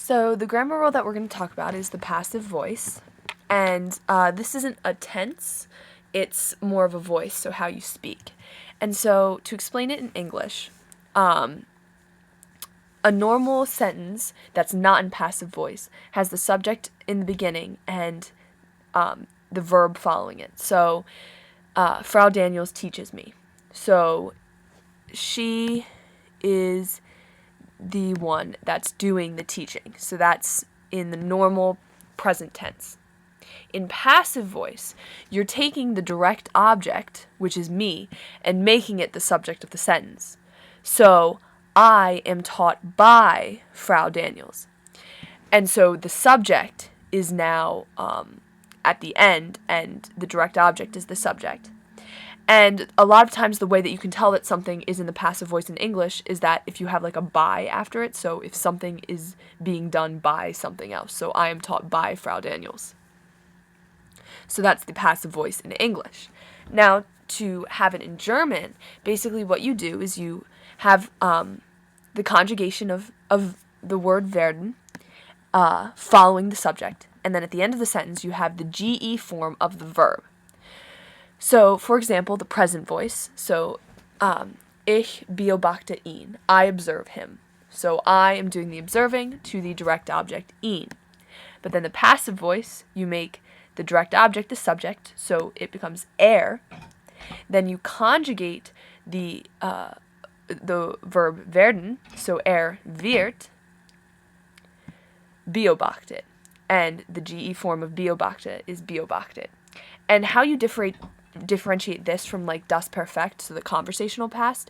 So the grammar rule that we're going to talk about is the passive voice. And this isn't a tense, it's more of a voice, so how you speak. And so to explain it in English, a normal sentence that's not in passive voice has the subject in the beginning and the verb following it. So Frau Daniels teaches me. So she is the one that's doing the teaching. So that's in the normal present tense. In passive voice, you're taking the direct object, which is me, and making it the subject of the sentence. So, I am taught by Frau Daniels. And so the subject is now at the end, and the direct object is the subject. And a lot of times the way that you can tell that something is in the passive voice in English is that if you have like a by after it, so if something is being done by something else. So I am taught by Frau Daniels. So that's the passive voice in English. Now, to have it in German, basically what you do is you have the conjugation of the word werden following the subject. And then at the end of the sentence, you have the GE form of the verb. So, for example, the present voice. So, ich beobachte ihn. I observe him. So, I am doing the observing to the direct object, ihn. But then the passive voice, you make the direct object the subject, so it becomes Then you conjugate the verb werden, so wird, beobachtet. And the GE form of beobachte is beobachtet. And how you differentiate this from like das Perfekt, so the conversational past,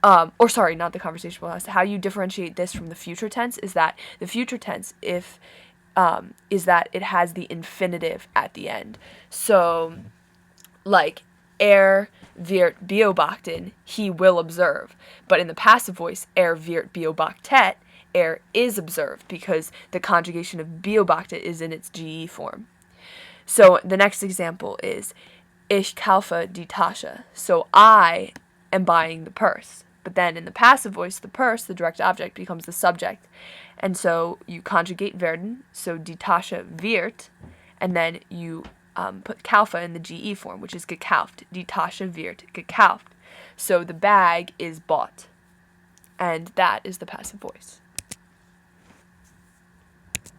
not the conversational past, how you differentiate this from the future tense is that the future tense, is that it has the infinitive at the end. So, like, wird beobachten, he will observe. But in the passive voice, wird beobachtet, is observed, because the conjugation of beobachtet is in its GE form. So, the next example is, ich kaufe die Tasche. So, I am buying the purse. But then in the passive voice, the purse, the direct object, becomes the subject. And so you conjugate werden, so die Tasche wird, and then you put kaufe in the GE form, which is gekauft. Die Tasche wird gekauft. So the bag is bought. And that is the passive voice.